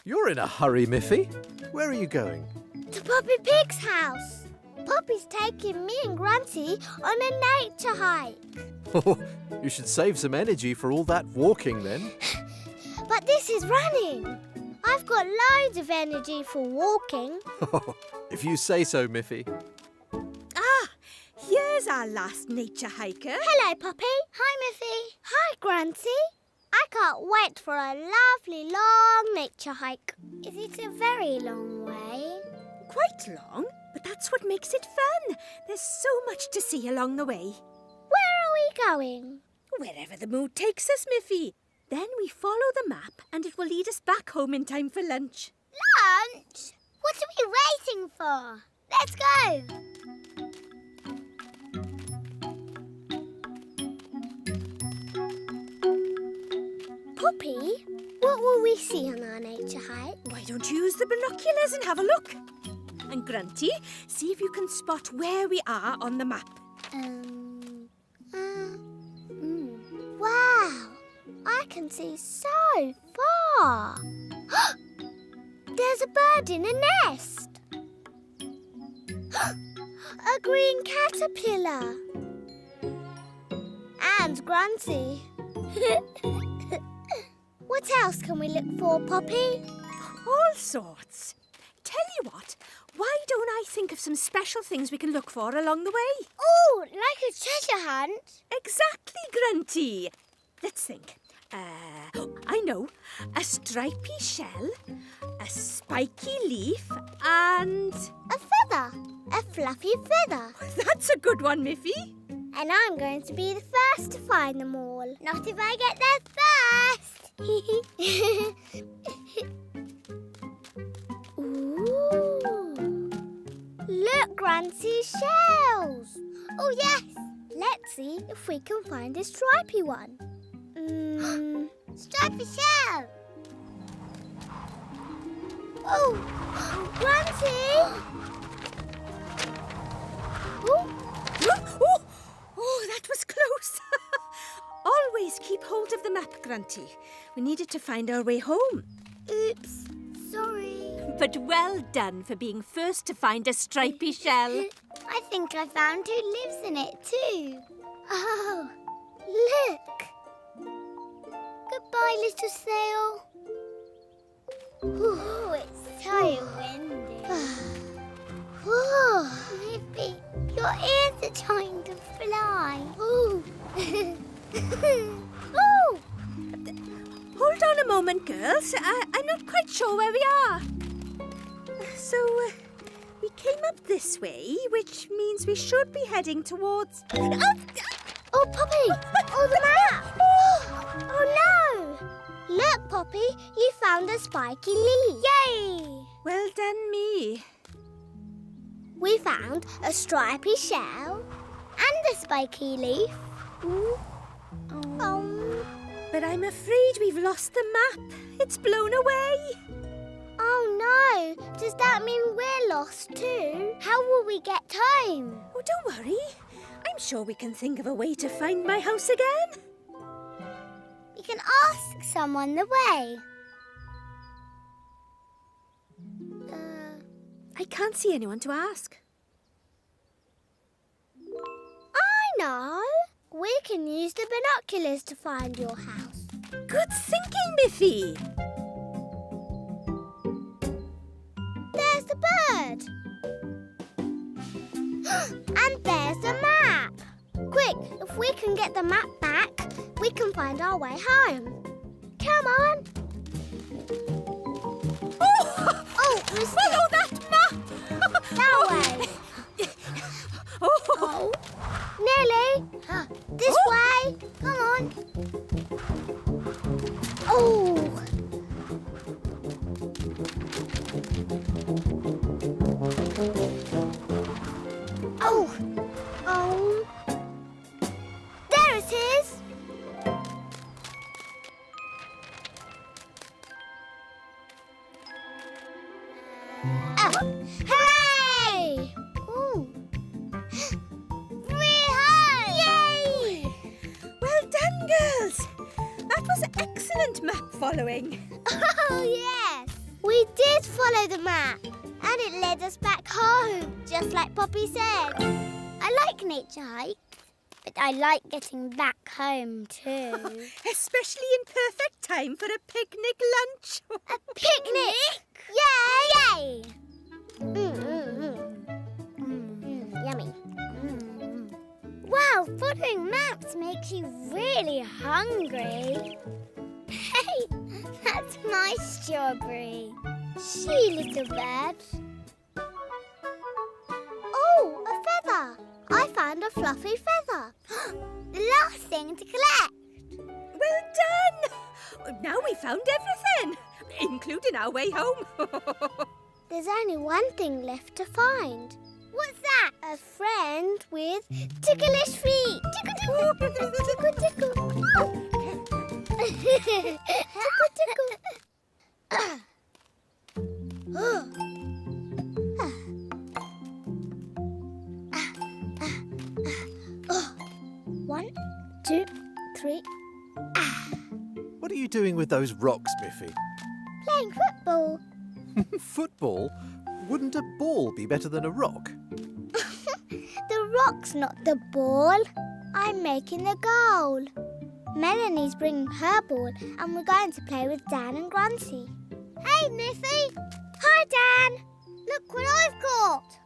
You're in a hurry, Miffy. Where are you going? To Poppy Pig's house. Poppy's taking me and Grunty on a nature hike. You should save some energy for all that walking then. But this is running. I've got loads of energy for walking. If you say so, Miffy. Ah, here's our last nature hiker. Hello, Poppy. Hi, Miffy. Hi, Grunty. I can't wait for a lovely long nature hike. Is it a very long way? Quite long, but that's what makes it fun. There's so much to see along the way. Where are we going? Wherever the mood takes us, Miffy. Then we follow the map and it will lead us back home in time for lunch. Lunch? What are we waiting for? Let's go. Poppy, what will we see on our nature hike? Why don't you use the binoculars and have a look? And Grunty, see if you can spot where we are on the map. Wow, I can see so far. There's a bird in a nest. A green caterpillar. And Grunty. What else can we look for, Poppy? All sorts. Tell you what, why don't I think of some special things we can look for along the way? Oh, like a treasure hunt? Exactly, Grunty. Let's think. I know. A stripy shell, a spiky leaf, and... A feather. A fluffy feather. That's a good one, Miffy. And I'm going to be the first to find them all. Not if I get there first. Ooh. Look, Grunty's shells. Oh, yes. Let's see if we can find a stripy one. Stripy shell. Oh, Grunty. Oh, that was close. Always keep hold of the map, Grunty. We needed to find our way home. Oops, sorry. But well done for being first to find a stripy shell. I think I found who lives in it too. Oh, look. Goodbye, little snail. Ooh, it's so windy. Miffy, your ears are trying to fly. Ooh. Ooh. Hold on a moment, girls. I'm not quite sure where we are. So, we came up this way, which means we should be heading towards... Oh, Poppy! Oh, the map! Oh, no! Look, Poppy, you found a spiky leaf. Yay! Well done, me. We found a stripy shell and a spiky leaf. Ooh. Oh. But I'm afraid we've lost the map. It's blown away. Oh, no. Does that mean we're lost too? How will we get home? Oh, don't worry. I'm sure we can think of a way to find my house again. We can ask someone the way. I can't see anyone to ask. I know. We can use the binoculars to find your house. Good thinking, Miffy. There's the bird. And there's the map. Quick, if we can get the map back, we can find our way home. Come on. Oh, missed Follow it. that map! That way. Oh. Nearly. This way. Come on. Oh. Oh. Oh. There it is. Hooray! Ooh. Free home! Yay! Well done, girls. That was excellent map following. Oh, yes. We did follow the map, and it led us back home, just like Poppy said. I like nature hikes, but I like getting back home too. Especially in perfect time for a picnic lunch. A picnic! Yay! Yummy. Wow, following maps makes you really hungry. Hey, that's my strawberry. See, little bird. Oh, a feather. I found a fluffy feather. The last thing to collect. Well done! Now we found everything, including our way home. There's only one thing left to find. What's that? A friend with ticklish feet. Tickle, tickle, tickle, tickle. Tickle, tickle. One, two, three. What are you doing with those rocks, Miffy? Playing football. Football? Wouldn't a ball be better than a rock? The rock's not the ball. I'm making the goal. Melanie's bringing her ball and we're going to play with Dan and Grunty. Hey, Miffy. Hi, Dan. Look what I've got.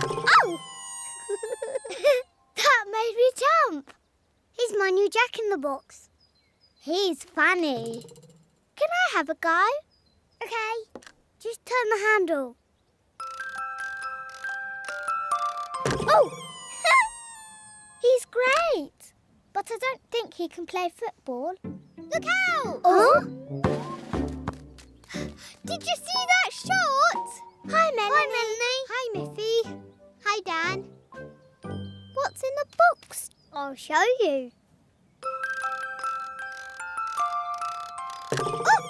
Oh! That made me jump. He's my new Jack-in-the-Box. He's funny. Can I have a go? Okay. Just turn the handle. Oh! He's great. But I don't think he can play football. Look out! Oh? Did you see that shot? Hi, Melanie. Hi, Miffy. Hi, Dan. What's in the box? I'll show you. Oh!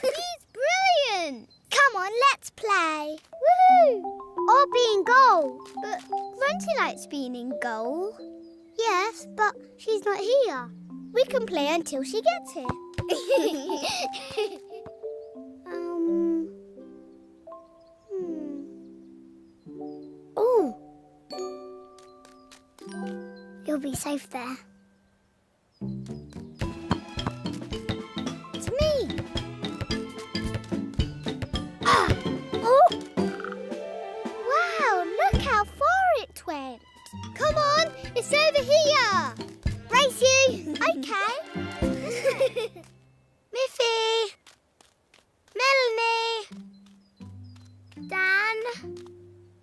He's brilliant. Come on, let's play. Woohoo! I'll be in goal. But Grunty likes being in goal. Yes, but she's not here. We can play until she gets here. Oh. You'll be safe there. It's me. Ah! Oh! Wow, look how far it went. Come on, it's over here. Race you. Okay. Miffy. Melanie. Dan.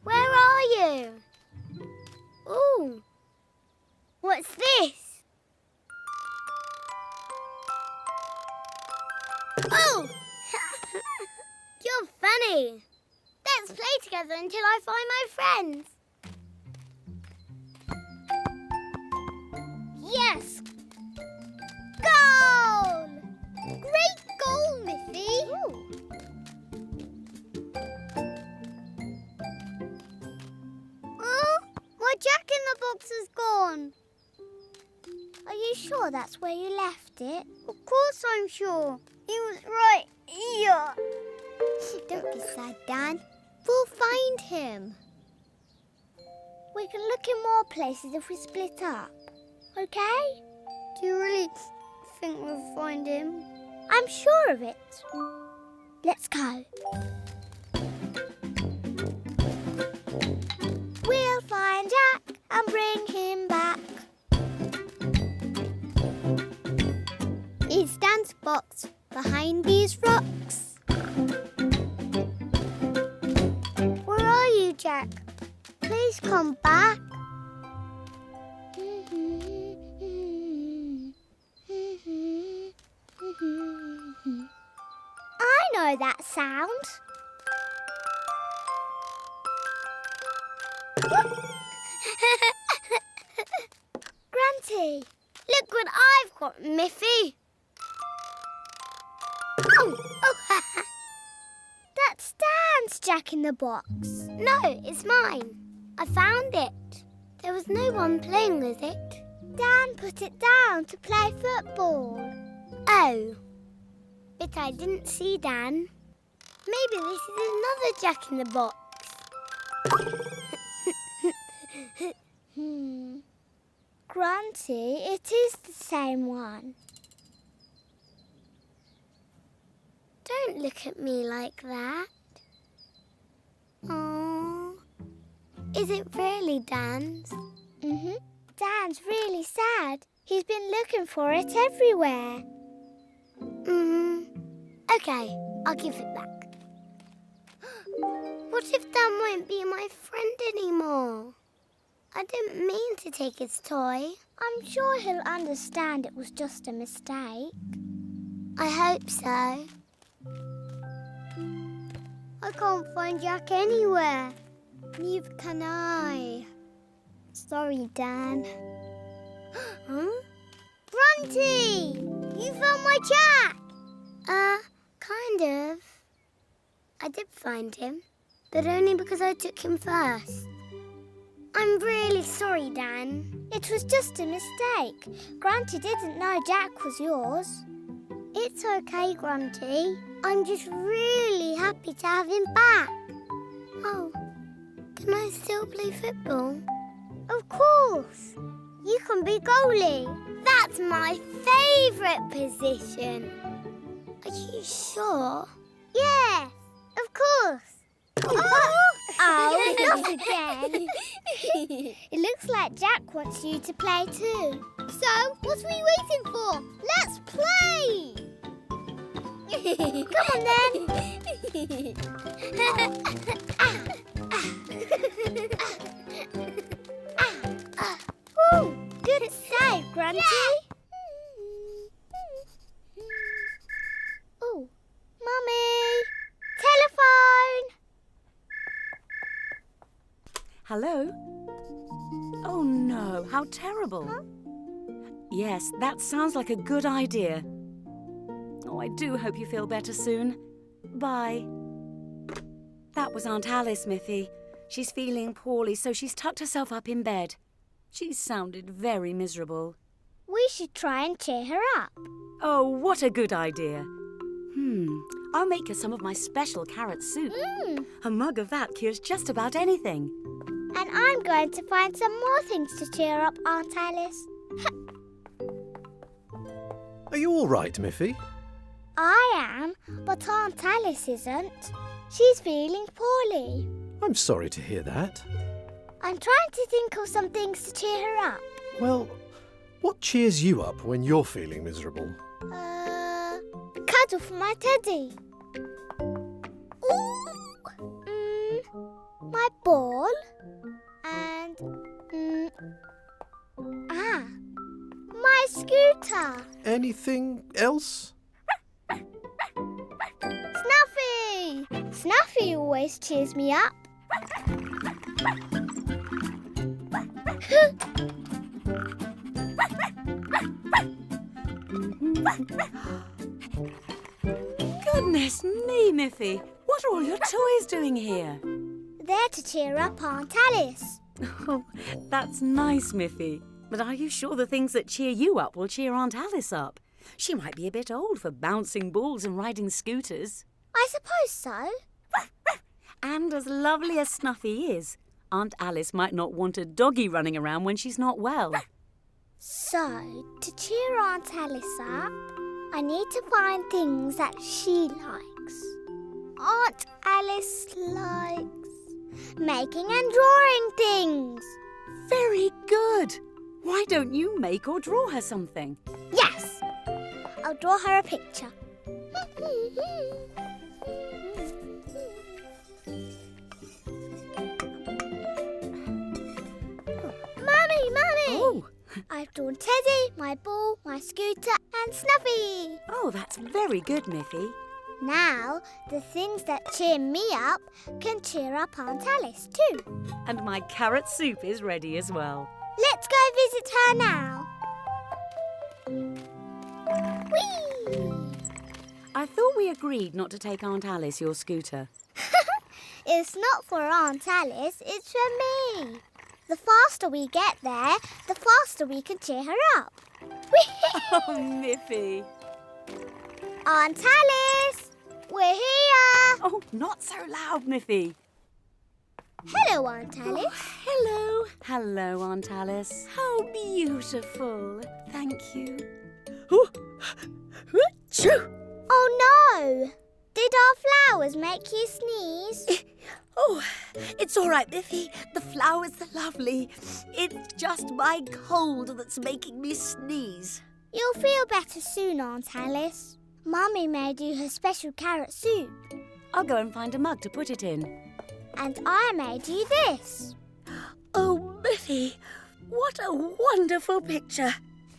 Where are you? Ooh. What's this? Oh! You're funny. Let's play together until I find my friends. Yes! Goal! Great goal, Miffy. Oh, my Jack-in-the-Box is gone. Are you sure that's where you left it? Of course I'm sure. He was right here. Don't be sad, Dan. We'll find him. We can look in more places if we split up. Okay? Do you really think we'll find him? I'm sure of it. Let's go. We'll find Jack and bring him back. It's Dan's box behind these rocks. Where are you, Jack? Please come back. I know that sound. Grunty, look what I've got, Miffy. Oh, that's Dan's Jack-in-the-Box. No, it's mine. I found it. There was no one playing with it. Dan put it down to play football. Oh, but I didn't see Dan. Maybe this is another Jack in the Box. Grunty, it is the same one. Don't look at me like that. Oh, is it really Dan's? Mm-hmm. Dan's really sad. He's been looking for it everywhere. Okay, I'll give it back. What if Dan won't be my friend anymore? I didn't mean to take his toy. I'm sure he'll understand it was just a mistake. I hope so. I can't find Jack anywhere. Neither can I. Sorry, Dan. Huh? Grunty! You found my Jack! Kind of. I did find him, but only because I took him first. I'm really sorry, Dan. It was just a mistake. Grunty didn't know Jack was yours. It's okay, Grunty. I'm just really happy to have him back. Oh, can I still play football? Of course. You can be goalie. That's my favourite position. Are you sure? Yes, of course. Oh, not again. It looks like Jack wants you to play too. So, what are we waiting for? Let's play! Come on then. Ooh, good save, Grunty. Oh, Mummy! Telephone! Hello? Oh no, how terrible. Huh? Yes, that sounds like a good idea. Oh, I do hope you feel better soon. Bye. That was Aunt Alice, Miffy. She's feeling poorly, so she's tucked herself up in bed. She sounded very miserable. We should try and cheer her up. Oh, what a good idea. I'll make her some of my special carrot soup. A mug of that cures just about anything. And I'm going to find some more things to cheer up Aunt Alice. Are you all right, Miffy? I am, but Aunt Alice isn't. She's feeling poorly. I'm sorry to hear that. I'm trying to think of some things to cheer her up. Well, what cheers you up when you're feeling miserable? A cuddle for my teddy. Ooh. My ball. And, my scooter. Anything else? Snuffy! Snuffy always cheers me up. Goodness me, Miffy. What are all your toys doing here? There to cheer up Aunt Alice. Oh, that's nice, Miffy. But are you sure the things that cheer you up will cheer Aunt Alice up? She might be a bit old for bouncing balls and riding scooters. I suppose so. And as lovely as Snuffy is, Aunt Alice might not want a doggy running around when she's not well. So, to cheer Aunt Alice up, I need to find things that she likes. Aunt Alice likes making and drawing things. Very good. Why don't you make or draw her something? Yes! I'll draw her a picture. Mummy! Oh. I've drawn Teddy, my ball, my scooter and Snuffy. Oh, that's very good, Miffy. Now, the things that cheer me up can cheer up Aunt Alice too. And my carrot soup is ready as well. Let's go visit her now. Whee! I thought we agreed not to take Aunt Alice your scooter. It's not for Aunt Alice, it's for me. The faster we get there, the faster we can cheer her up. Whee! Oh, Miffy. Aunt Alice, we're here. Oh, not so loud, Miffy. Hello, Aunt Alice. Hello. Hello, Aunt Alice. How beautiful. Thank you. Oh, achoo. Oh no! Did our flowers make you sneeze? Oh, it's all right, Miffy. The flowers are lovely. It's just my cold that's making me sneeze. You'll feel better soon, Aunt Alice. Mummy made you her special carrot soup. I'll go and find a mug to put it in. And I made you this. Oh, Miffy, what a wonderful picture.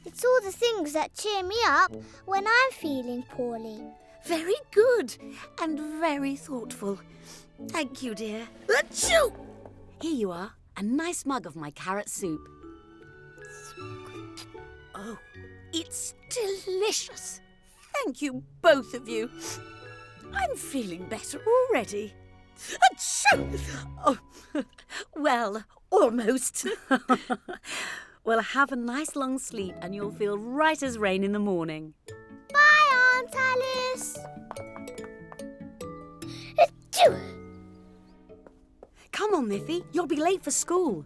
It's all the things that cheer me up when I'm feeling poorly. Very good and very thoughtful. Thank you, dear. Achoo! Here you are, a nice mug of my carrot soup. Oh, it's delicious. Thank you, both of you. I'm feeling better already. Achoo! Oh, well, almost. Well, have a nice long sleep and you'll feel right as rain in the morning. Bye, Aunt Alice. Achoo! Come on, Miffy, you'll be late for school.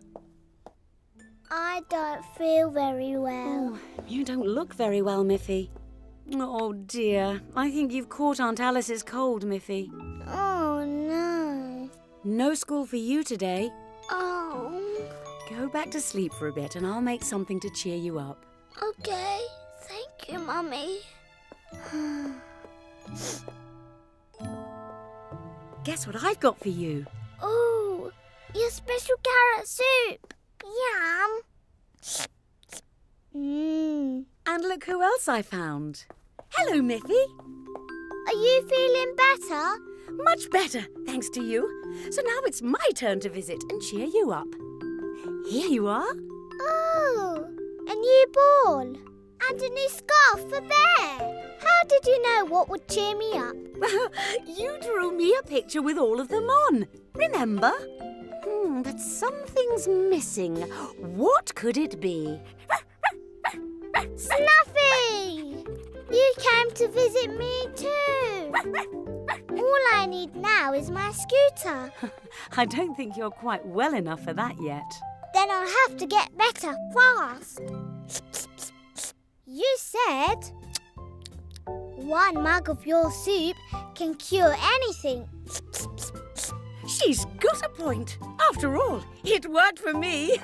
I don't feel very well. Oh, you don't look very well, Miffy. Oh, dear. I think you've caught Aunt Alice's cold, Miffy. Oh, no. No school for you today. Oh, Go back to sleep for a bit and I'll make something to cheer you up. okay. Thank you, Mummy. Guess what I've got for you? Oh, your special carrot soup. Yum. And look who else I found. Hello, Miffy. Are you feeling better? Much better, thanks to you. So now it's my turn to visit and cheer you up. Here you are. Oh, a new ball and a new scarf for Bear. How did you know what would cheer me up? You drew me a picture with all of them on. Remember? But something's missing. What could it be? Snuffy! You came to visit me too. All I need now is my scooter. I don't think you're quite well enough for that yet. Then I'll have to get better fast. You said one mug of your soup can cure anything. She's got a point. After all, it worked for me.